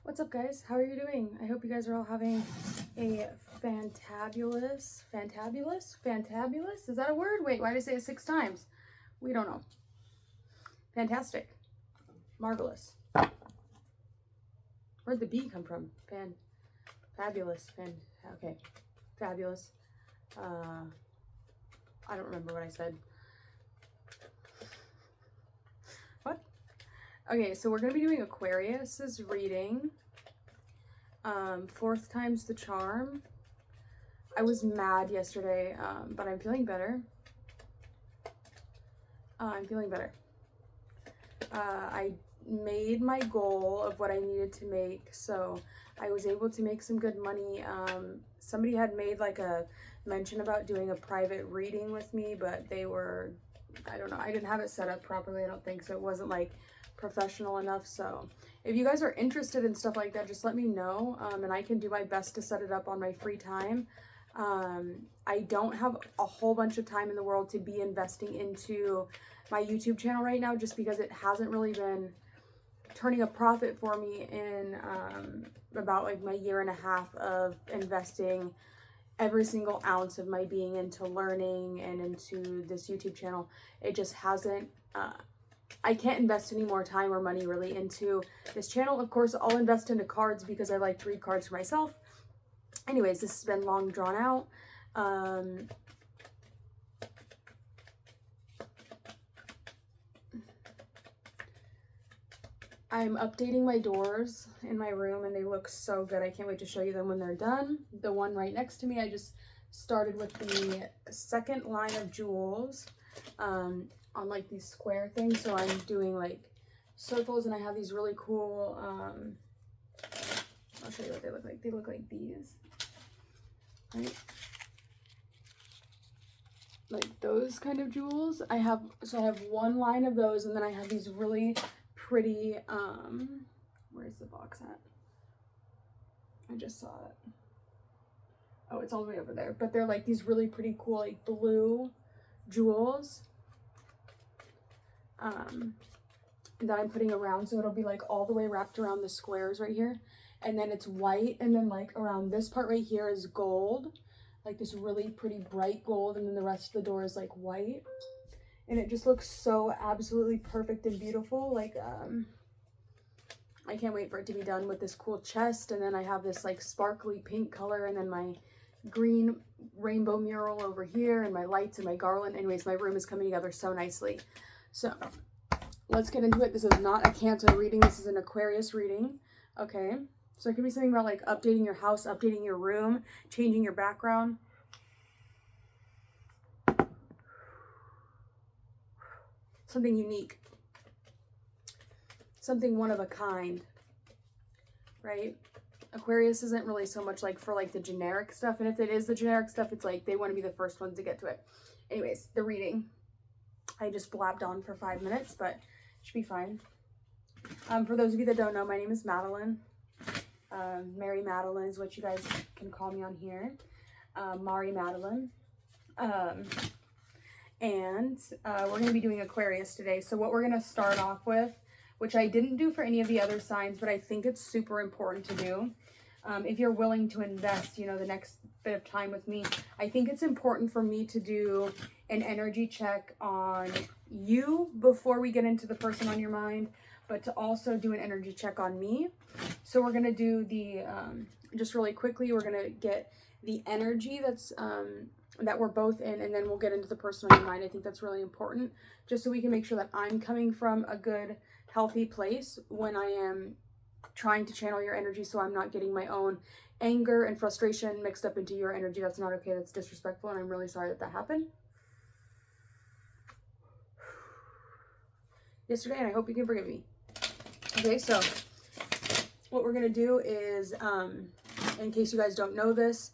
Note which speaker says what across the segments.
Speaker 1: What's up, guys? How are you doing? I hope you guys are all having a fantabulous, is that a word? Wait, why did I say it 6 times? We don't know. Fantastic. Marvelous. Where'd the B come from? Fabulous. Okay. Fabulous. I don't remember what I said. What? Okay, so we're going to be doing Aquarius's reading. 4th time's the charm. I was mad yesterday, but I'm feeling better. I made my goal of what I needed to make, so I was able to make some good money. Somebody had made like a mention about doing a private reading with me, but they were, I don't know, I didn't have it set up properly, I don't think, so it wasn't like professional enough. So if you guys are interested in stuff like that, just let me know, and I can do my best to set it up on my free time. I don't have a whole bunch of time in the world to be investing into my YouTube channel right now, just because it hasn't really been turning a profit for me in about like my 1.5 years of investing every single ounce of my being into learning and into this YouTube channel. It just hasn't, I can't invest any more time or money really into this channel. Of course, I'll invest into cards because I like to read cards for myself. Anyways, this has been long drawn out. I'm updating my doors in my room and they look so good. I can't wait to show you them when they're done. The one right next to me, I just started with the 2nd line of jewels on like these square things. So I'm doing like circles, and I have these really cool, I'll show you what they look like. They look like these, right? Like those kind of jewels. I have one line of those, and then I have these really pretty, where's the box at? I just saw it. Oh, it's all the way over there. But they're like these really pretty cool, like blue jewels that I'm putting around. So it'll be like all the way wrapped around the squares right here. And then it's white. And then like around this part right here is gold. Like this really pretty bright gold. And then the rest of the door is like white. And it just looks so absolutely perfect and beautiful. Like, I can't wait for it to be done with this cool chest. And then I have this like sparkly pink color, and then my green rainbow mural over here, and my lights and my garland. Anyways, my room is coming together so nicely. So let's get into it. This is not a Cancer reading. This is an Aquarius reading. Okay. So it could be something about like updating your house, updating your room, changing your background. Something unique, something one of a kind, right? Aquarius isn't really so much like for like the generic stuff. And if it is the generic stuff, it's like they want to be the first ones to get to it. Anyways, the reading, I just blabbed on for 5 minutes, but it should be fine. For those of you that don't know, my name is Madeline. Mary Madeline is what you guys can call me on here. Mari Madeline. And we're going to be doing Aquarius today. So what we're going to start off with, which I didn't do for any of the other signs, but I think it's super important to do. If you're willing to invest, you know, the next bit of time with me, I think it's important for me to do an energy check on you before we get into the person on your mind, but to also do an energy check on me. So we're going to do the, just really quickly, we're going to get the energy that's, that we're both in, and then we'll get into the person on your mind. I think that's really important, just so we can make sure that I'm coming from a good, healthy place when I am trying to channel your energy, so I'm not getting my own anger and frustration mixed up into your energy. That's not okay. That's disrespectful, and I'm really sorry that that happened yesterday, and I hope you can forgive me. Okay, so what we're going to do is, in case you guys don't know this,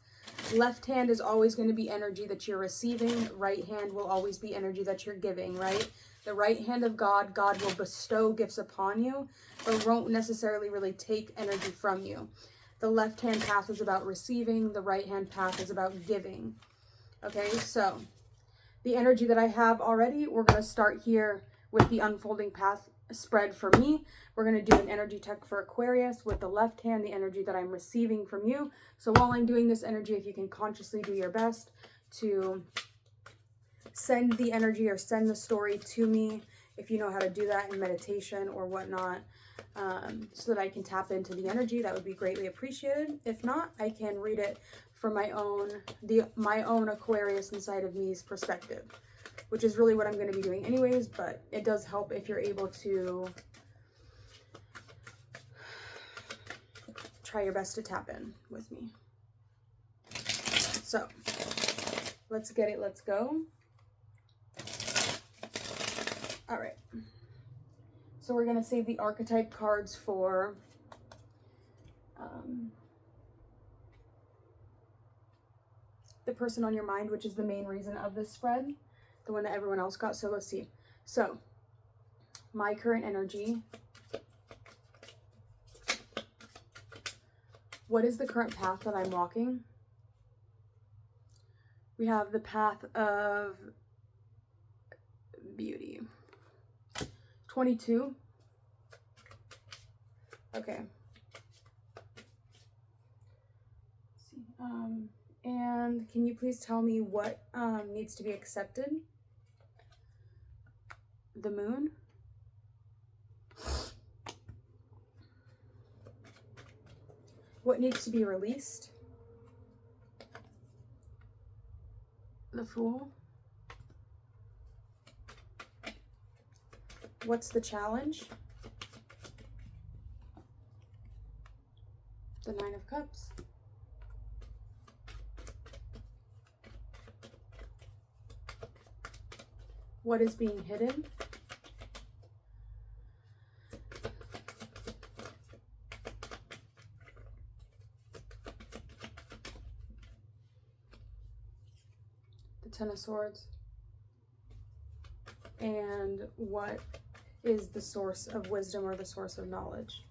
Speaker 1: left hand is always going to be energy that you're receiving. Right hand will always be energy that you're giving, right? The right hand of God, God will bestow gifts upon you, but won't necessarily really take energy from you. The left hand path is about receiving. The right hand path is about giving. Okay, so the energy that I have already, we're going to start here with the unfolding path spread for me. We're going to do an energy check for Aquarius with the left hand, the energy that I'm receiving from you. So while I'm doing this energy, if you can consciously do your best to send the energy or send the story to me, if you know how to do that in meditation or whatnot, so that I can tap into the energy, that would be greatly appreciated. If not, I can read it from my own Aquarius inside of me's perspective, which is really what I'm going to be doing anyways, but it does help if you're able to try your best to tap in with me. So let's get it, let's go. All right. So we're going to save the archetype cards for the person on your mind, which is the main reason of this spread, the one that everyone else got. So let's see. So my current energy. What is the current path that I'm walking? We have the path of beauty. 22. Okay. Let's see. And can you please tell me what needs to be accepted? The moon. What needs to be released? The Fool. What's the challenge? The Nine of Cups. What is being hidden? The Ten of Swords. And what is the source of wisdom or the source of knowledge?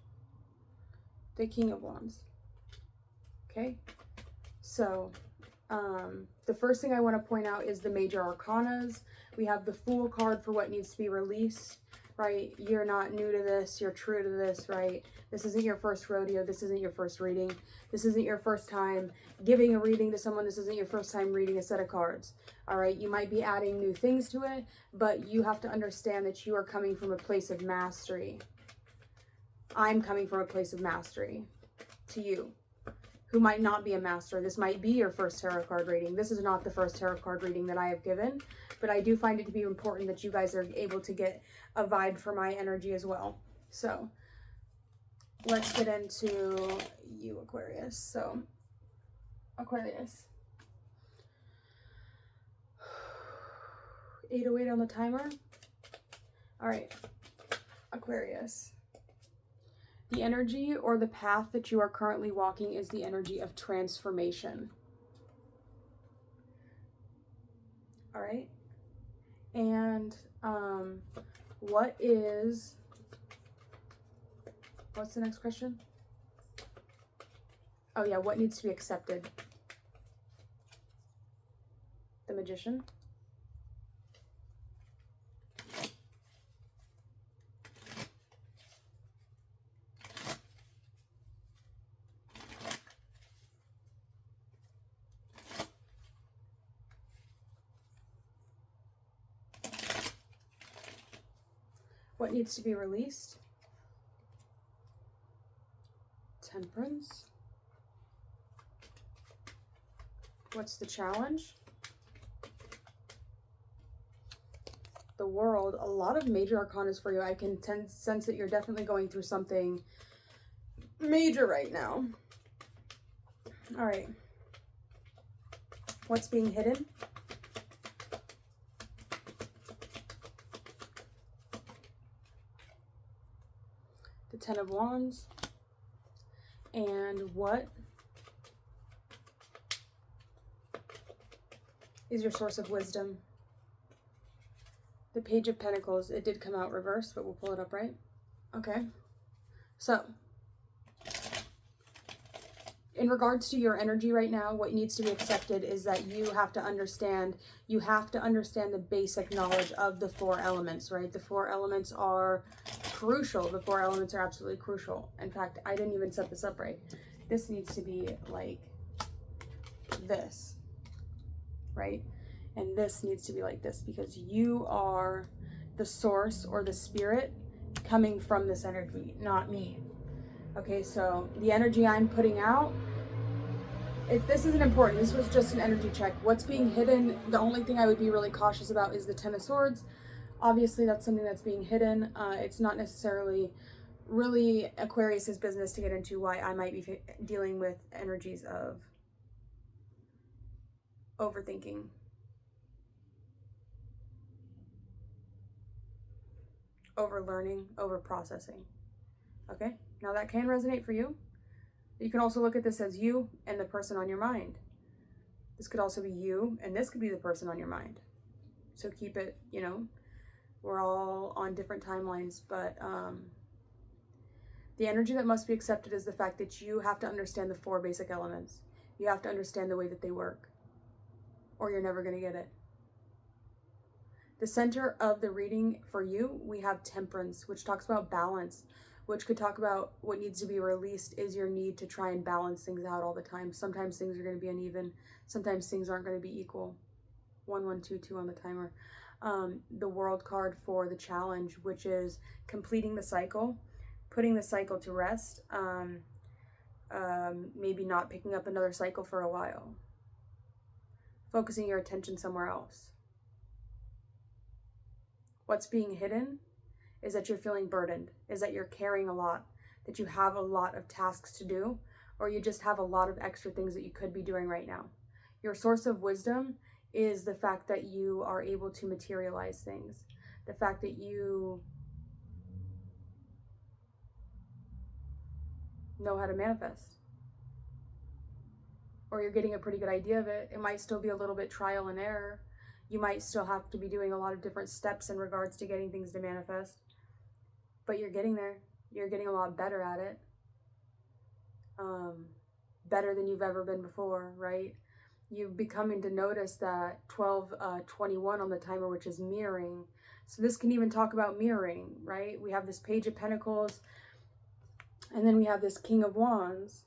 Speaker 1: The King of Wands. Okay, so the first thing I want to point out is the major arcanas. We have the Fool card for what needs to be released, right? You're not new to this, you're true to this, right? This isn't your first rodeo, this isn't your first reading, this isn't your first time giving a reading to someone, this isn't your first time reading a set of cards, all right? You might be adding new things to it, but you have to understand that you are coming from a place of mastery. I'm coming from a place of mastery to you, who might not be a master. This might be your first tarot card reading. This is not the first tarot card reading that I have given, but I do find it to be important that you guys are able to get a vibe for my energy as well. So let's get into you, Aquarius. So Aquarius. 808 on the timer. All right, Aquarius. The energy or the path that you are currently walking is the energy of transformation. All right. And what's the next question? Oh yeah, what needs to be accepted? The Magician. What needs to be released? Temperance. What's the challenge? The World. A lot of major arcanas for you. I can sense that you're definitely going through something major right now. All right. What's being hidden? The Ten of Wands. And what is your source of wisdom? The Page of Pentacles. It did come out reversed, but we'll pull it up, right? Okay. So, in regards to your energy right now, what needs to be accepted is that you have to understand the basic knowledge of the 4 elements, right? The 4 elements are crucial. The 4 elements are absolutely crucial. In fact, I didn't even set this up right. This needs to be like this, right? And this needs to be like this, because you are the source or the spirit coming from this energy, not me. Okay, so the energy I'm putting out, if this isn't important, this was just an energy check. What's being hidden, the only thing I would be really cautious about is the 10 of Swords. Obviously, that's something that's being hidden. It's not necessarily really Aquarius's business to get into why I might be dealing with energies of overthinking, overlearning, overprocessing. Okay, now that can resonate for you. You can also look at this as you and the person on your mind. This could also be you, and this could be the person on your mind. So keep it, you know, we're all on different timelines, but the energy that must be accepted is the fact that you have to understand the 4 basic elements. You have to understand the way that they work, or you're never going to get it. The center of the reading for you, we have Temperance, which talks about balance, which could talk about what needs to be released is your need to try and balance things out all the time. Sometimes things are going to be uneven. Sometimes things aren't going to be equal. 1, 1, 2, 2 on the timer. The World card for the challenge, which is completing the cycle, putting the cycle to rest, maybe not picking up another cycle for a while, focusing your attention somewhere else. What's being hidden is that you're feeling burdened, is that you're carrying a lot, that you have a lot of tasks to do, or you just have a lot of extra things that you could be doing right now. Your source of wisdom is the fact that you are able to materialize things, the fact that you know how to manifest, or you're getting a pretty good idea of it. It might still be a little bit trial and error. You might still have to be doing a lot of different steps in regards to getting things to manifest, but you're getting there. You're getting a lot better at it. Better than you've ever been before, right? You've becoming to notice that 1221 on the timer, which is mirroring. So this can even talk about mirroring, right? We have this Page of Pentacles, and then we have this King of Wands.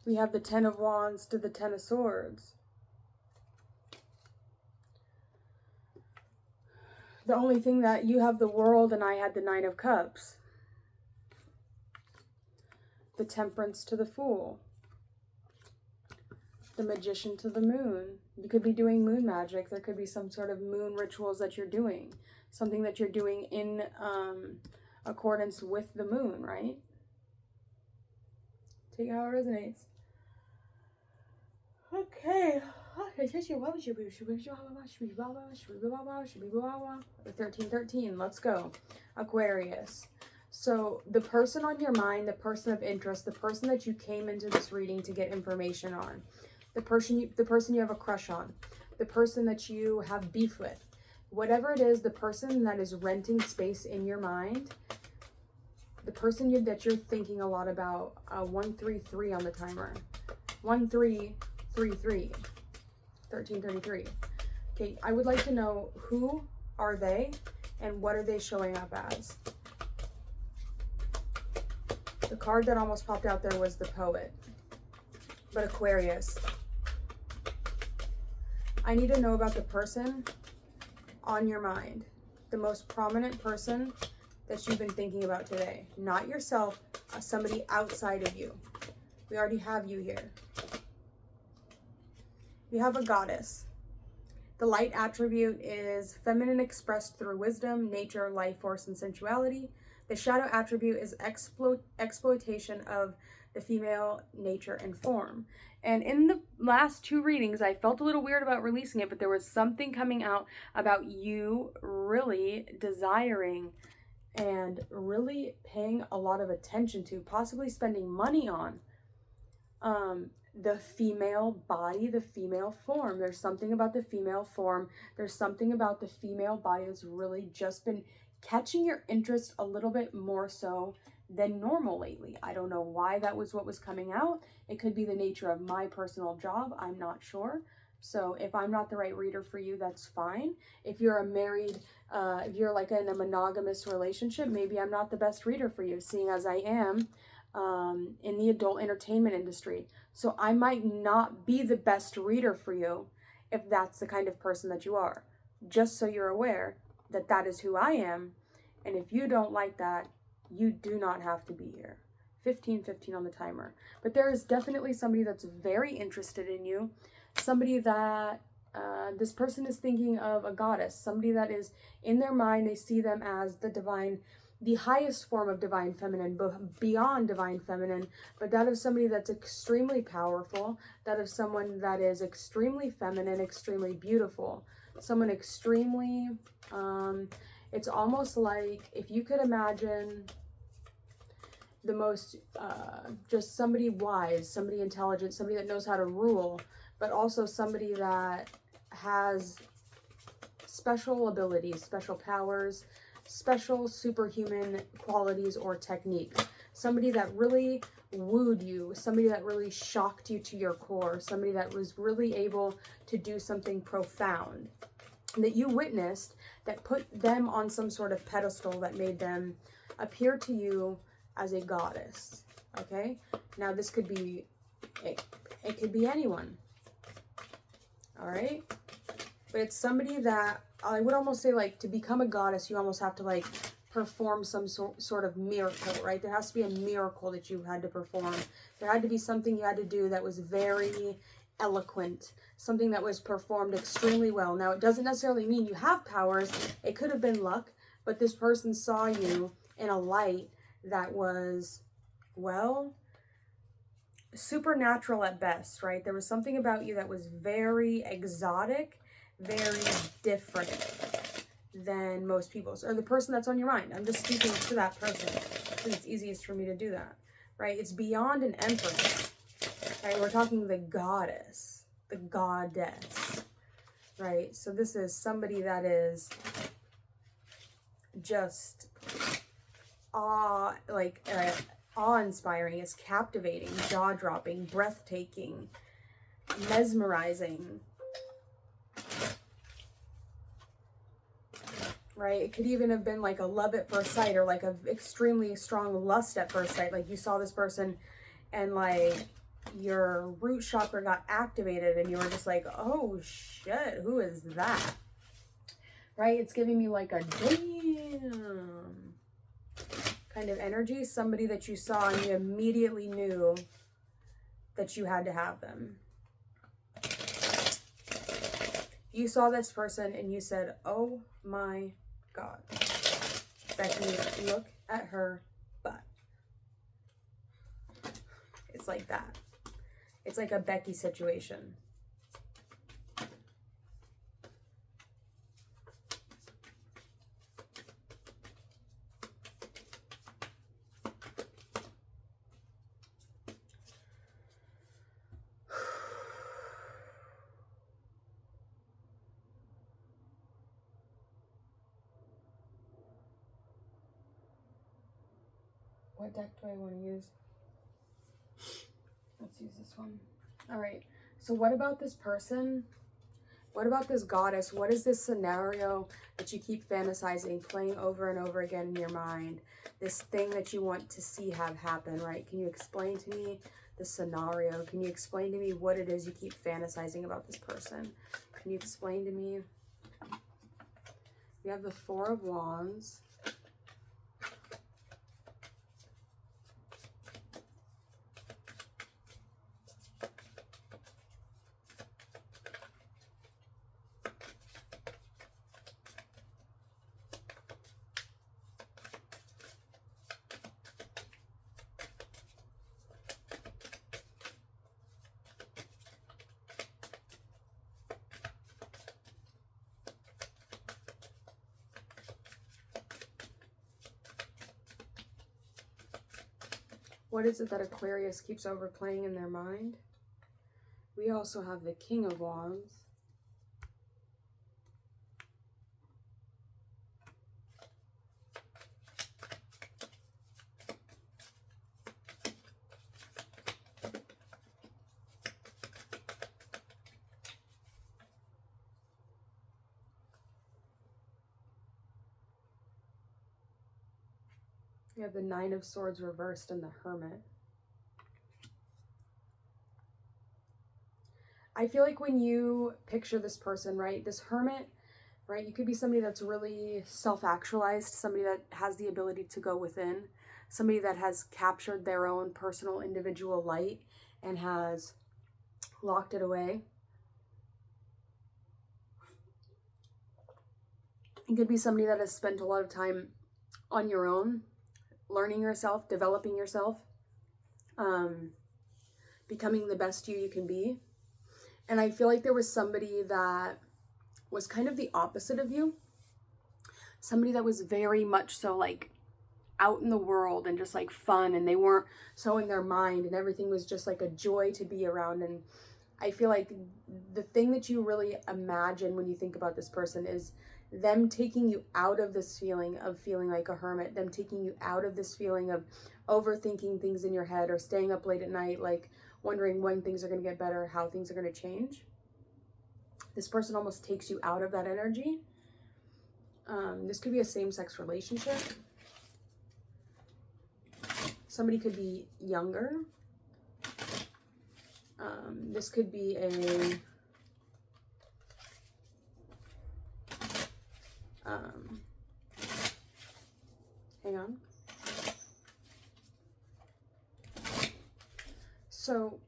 Speaker 1: We have the 10 of Wands to the 10 of Swords. The only thing that you have the World and I had the 9 of Cups. The Temperance to the Fool. The Magician to the Moon. You could be doing moon magic. There could be some sort of moon rituals that you're doing. Something that you're doing in accordance with the moon, right? Take it how it resonates. Okay. 1313, let's go. Aquarius. So the person on your mind, the person of interest, the person that you came into this reading to get information on, the person you have a crush on, the person that you have beef with, whatever it is, the person that is renting space in your mind, the person that you're thinking a lot about. 133 on the timer. 1333. 1333. Okay, I would like to know, who are they and what are they showing up as? The card that almost popped out there was the Poet. But Aquarius, I need to know about the person on your mind, the most prominent person that you've been thinking about today. Not yourself, somebody outside of you. We already have you here. You have a Goddess. The light attribute is feminine expressed through wisdom, nature, life force, and sensuality. The shadow attribute is exploitation of the female nature and form. And in the last 2 readings, I felt a little weird about releasing it, but there was something coming out about you really desiring and really paying a lot of attention to, possibly spending money on the female body, the female form. There's something about the female form. There's something about the female body that's really just been catching your interest a little bit more so than normal lately. I don't know why that was what was coming out. It could be the nature of my personal job. I'm not sure. So if I'm not the right reader for you, that's fine. If you're a married, if you're like in a monogamous relationship, maybe I'm not the best reader for you, seeing as I am in the adult entertainment industry. So I might not be the best reader for you if that's the kind of person that you are. Just so you're aware that that is who I am. And if you don't like that, you do not have to be here. 15:15 on the timer. But there is definitely somebody that's very interested in you. Somebody that this person is thinking of a goddess. Somebody that is in their mind, they see them as the divine, the highest form of divine feminine, beyond divine feminine, but that of somebody that's extremely powerful, that of someone that is extremely feminine, extremely beautiful, someone extremely, it's almost like if you could imagine the most, just somebody wise, somebody intelligent, somebody that knows how to rule, but also somebody that has special abilities, special powers, special superhuman qualities or techniques. Somebody that really wooed you, somebody that really shocked you to your core, somebody that was really able to do something profound that you witnessed, that put them on some sort of pedestal, that made them appear to you as a goddess. Okay, now this could be, it could be anyone. All right, but it's somebody that I would almost say, like, to become a goddess, you almost have to like perform some sort of miracle, right? There has to be a miracle that you had to perform. There had to be something you had to do that was very eloquent, something that was performed extremely well. Now, it doesn't necessarily mean you have powers. It could have been luck, but this person saw you in a light that was, well, supernatural at best, right? There was something about you that was very exotic, very different than most people's, or the person that's on your mind. I'm just speaking to that person because it's easiest for me to do that, right? It's beyond an empress, right? We're talking the goddess, the goddess, right? So this is somebody that is just awe-inspiring, it's captivating, jaw-dropping, breathtaking, mesmerizing, right? It could even have been like a love at first sight, or like a extremely strong lust at first sight. Like you saw this person and like your root chakra got activated and you were just like, oh shit, who is that? Right? It's giving me like a damn kind of energy. Somebody that you saw and you immediately knew that you had to have them. You saw this person and you said, oh my God, Becky, look at her butt. It's like that. It's like a Becky situation. What deck do I want to use? Let's use this one. All right. So what about this person? What about this goddess? What is this scenario that you keep fantasizing, playing over and over again in your mind? This thing that you want to see have happen, right? Can you explain to me the scenario? Can you explain to me what it is you keep fantasizing about this person? Can you explain to me? We have the Four of Wands. What is it that Aquarius keeps overplaying in their mind? We also have the King of Wands. We have the Nine of Swords reversed and the Hermit. I feel like when you picture this person, right, this Hermit, right, you could be somebody that's really self-actualized, somebody that has the ability to go within, somebody that has captured their own personal individual light and has locked it away. It could be somebody that has spent a lot of time on your own, learning yourself, developing yourself, becoming the best you can be. And I feel like there was somebody that was kind of the opposite of you. Somebody that was very much so like out in the world and just like fun, and they weren't so in their mind, and everything was just like a joy to be around. And I feel like the thing that you really imagine when you think about this person is them taking you out of this feeling of feeling like a hermit, them taking you out of this feeling of overthinking things in your head or staying up late at night, like wondering when things are going to get better, how things are going to change. This person almost takes you out of that energy. This could be a same-sex relationship. Somebody could be younger. This could be a hang on. So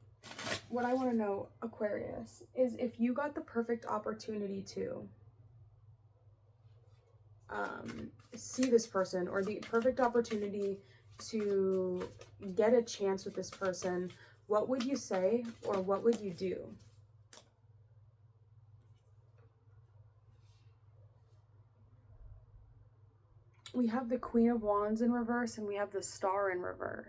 Speaker 1: what I want to know, Aquarius, is if you got the perfect opportunity to see this person, or the perfect opportunity to get a chance with this person, what would you say, or what would you do? We have the Queen of Wands in reverse, and we have the Star in reverse.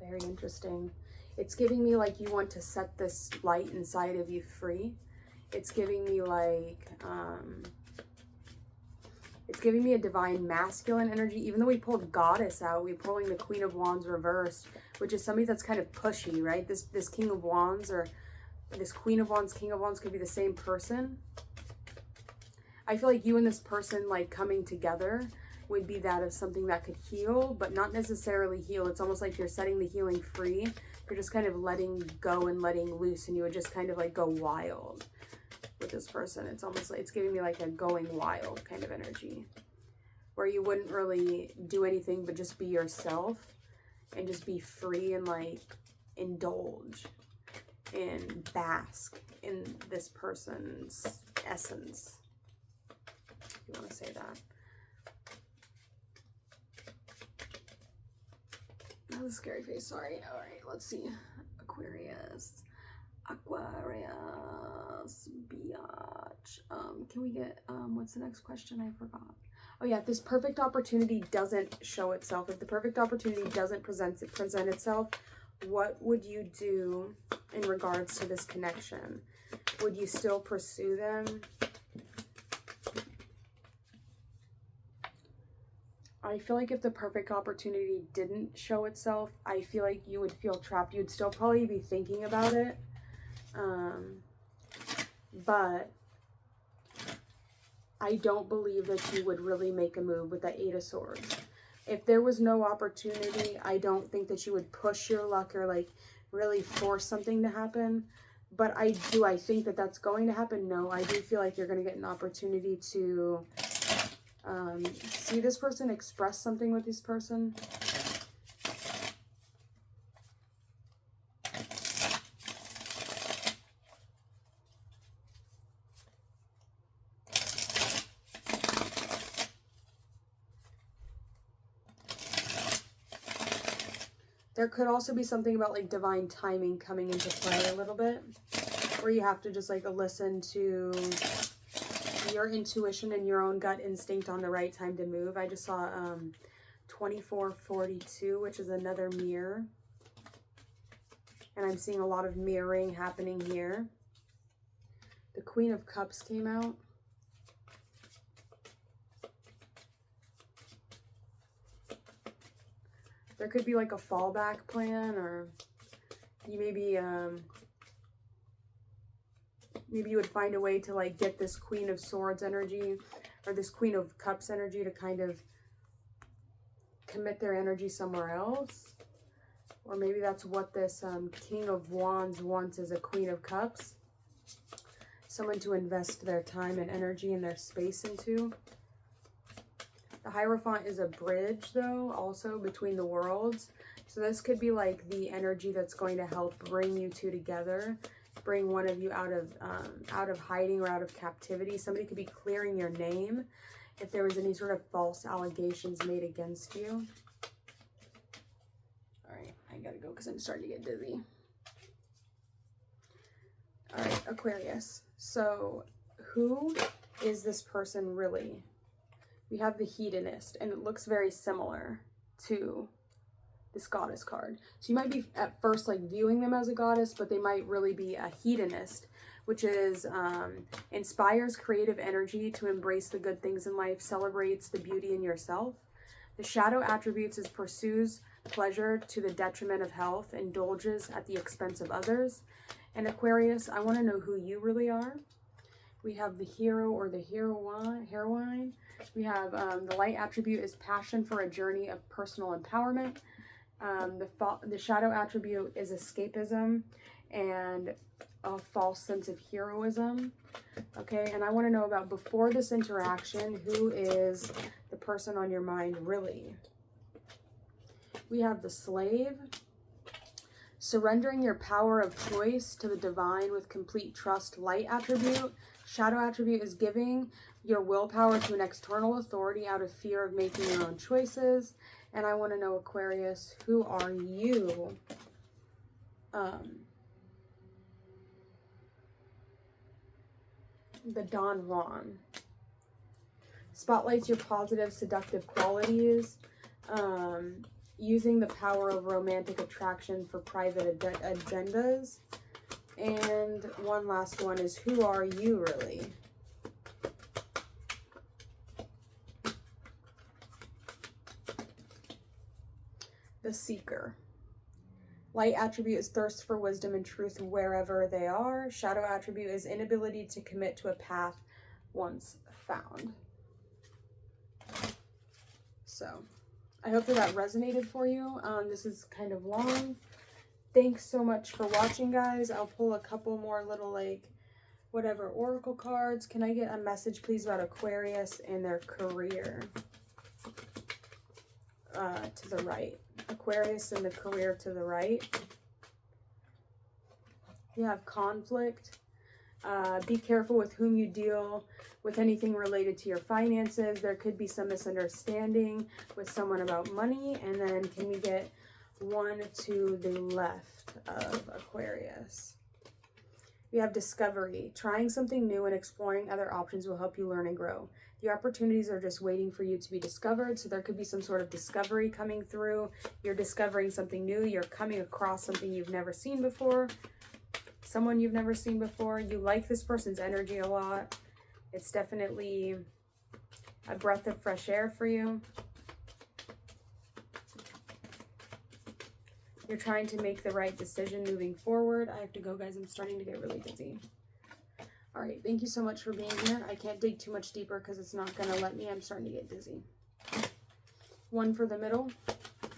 Speaker 1: Very interesting. It's giving me like you want to set this light inside of you free. It's giving me like, it's giving me a divine masculine energy. Even though we pulled Goddess out, we're pulling the Queen of Wands reversed, which is somebody that's kind of pushy, right? This King of Wands or this Queen of Wands, King of Wands could be the same person. I feel like you and this person like coming together would be that of something that could heal, but not necessarily heal. It's almost like you're setting the healing free. You're just kind of letting go and letting loose, and you would just kind of like go wild with this person. It's almost like it's giving me like a going wild kind of energy, where you wouldn't really do anything but just be yourself and just be free and like indulge and bask in this person's essence, if you want to say that. That was a scary face, sorry. All right, let's see. Aquarius, biatch. Can we get, what's the next question? I forgot. Oh yeah, if this perfect opportunity doesn't show itself, if the perfect opportunity doesn't present itself, what would you do in regards to this connection? Would you still pursue them? I feel like if the perfect opportunity didn't show itself, I feel like you would feel trapped. You'd still probably be thinking about it. But I don't believe that you would really make a move with the Eight of Swords. If there was no opportunity, I don't think that you would push your luck or like really force something to happen. But I think that that's going to happen? No, I do feel like you're going to get an opportunity to see this person, express something with this person. There could also be something about like divine timing coming into play a little bit, where you have to just like listen to your intuition and your own gut instinct on the right time to move. I just saw 2442, which is another mirror. And I'm seeing a lot of mirroring happening here. The Queen of Cups came out. There could be like a fallback plan, or you maybe maybe you would find a way to like get this Queen of Swords energy or this Queen of Cups energy to kind of commit their energy somewhere else. Or maybe that's what this King of Wands wants, is a Queen of Cups. Someone to invest their time and energy and their space into. The Hierophant is a bridge, though, also between the worlds. So this could be like the energy that's going to help bring you two together. Bring one of you out of hiding or out of captivity. Somebody could be clearing your name if there was any sort of false allegations made against you. All right, I gotta go because I'm starting to get dizzy. All right, Aquarius. So who is this person really? We have the Hedonist, and it looks very similar to this Goddess card. So you might be at first like viewing them as a goddess, but they might really be a hedonist, which is inspires creative energy to embrace the good things in life, celebrates the beauty in yourself. The shadow attributes is pursues pleasure to the detriment of health, indulges at the expense of others. And Aquarius, I want to know who you really are. We have the hero or the heroine. We have the light attribute is passion for a journey of personal empowerment. The shadow attribute is escapism and a false sense of heroism. Okay, and I want to know about, before this interaction, who is the person on your mind really? We have the slave. Surrendering your power of choice to the divine with complete trust, light attribute. Shadow attribute is giving your willpower to an external authority out of fear of making your own choices. And I want to know, Aquarius, who are you? The Don Juan. Spotlights your positive, seductive qualities. Using the power of romantic attraction for private agendas. And one last one is, who are you really? The Seeker. Light attribute is thirst for wisdom and truth wherever they are. Shadow attribute is inability to commit to a path once found. So I hope that resonated for you. This is kind of long. Thanks so much for watching, guys. I'll pull a couple more little, like, whatever, oracle cards. Can I get a message, please, about Aquarius and their career? To the right. Aquarius and the career to the right. You have conflict. Be careful with whom you deal with, anything related to your finances. There could be some misunderstanding with someone about money. And then can we get one to the left of Aquarius? We have discovery. Trying something new and exploring other options will help you learn and grow. The opportunities are just waiting for you to be discovered. So there could be some sort of discovery coming through. You're discovering something new. You're coming across something you've never seen before. Someone you've never seen before. You like this person's energy a lot. It's definitely a breath of fresh air for you. You're trying to make the right decision moving forward. I have to go, guys. I'm starting to get really dizzy. All right. Thank you so much for being here. I can't dig too much deeper because it's not going to let me. I'm starting to get dizzy. One for the middle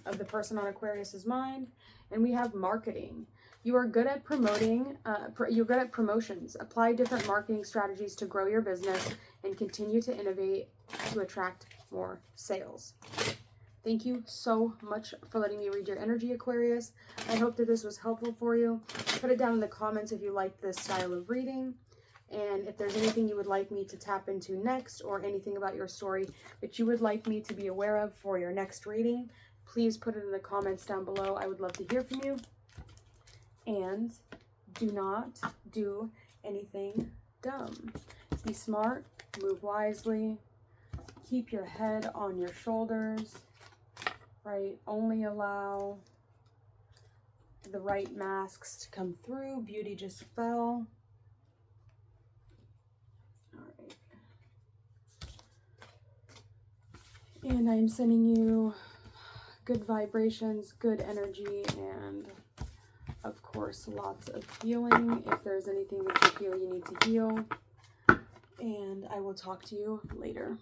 Speaker 1: of the person on Aquarius's mind. And we have marketing. You are good at promoting. You're good at promotions. Apply different marketing strategies to grow your business and continue to innovate to attract more sales. Thank you so much for letting me read your energy, Aquarius. I hope that this was helpful for you. Put it down in the comments if you like this style of reading. And if there's anything you would like me to tap into next, or anything about your story that you would like me to be aware of for your next reading, please put it in the comments down below. I would love to hear from you. And do not do anything dumb. Be smart, move wisely, keep your head on your shoulders. Right? Only allow the right masks to come through. Beauty just fell. All right. And I'm sending you good vibrations, good energy, and of course, lots of healing if there's anything that you feel you need to heal. And I will talk to you later.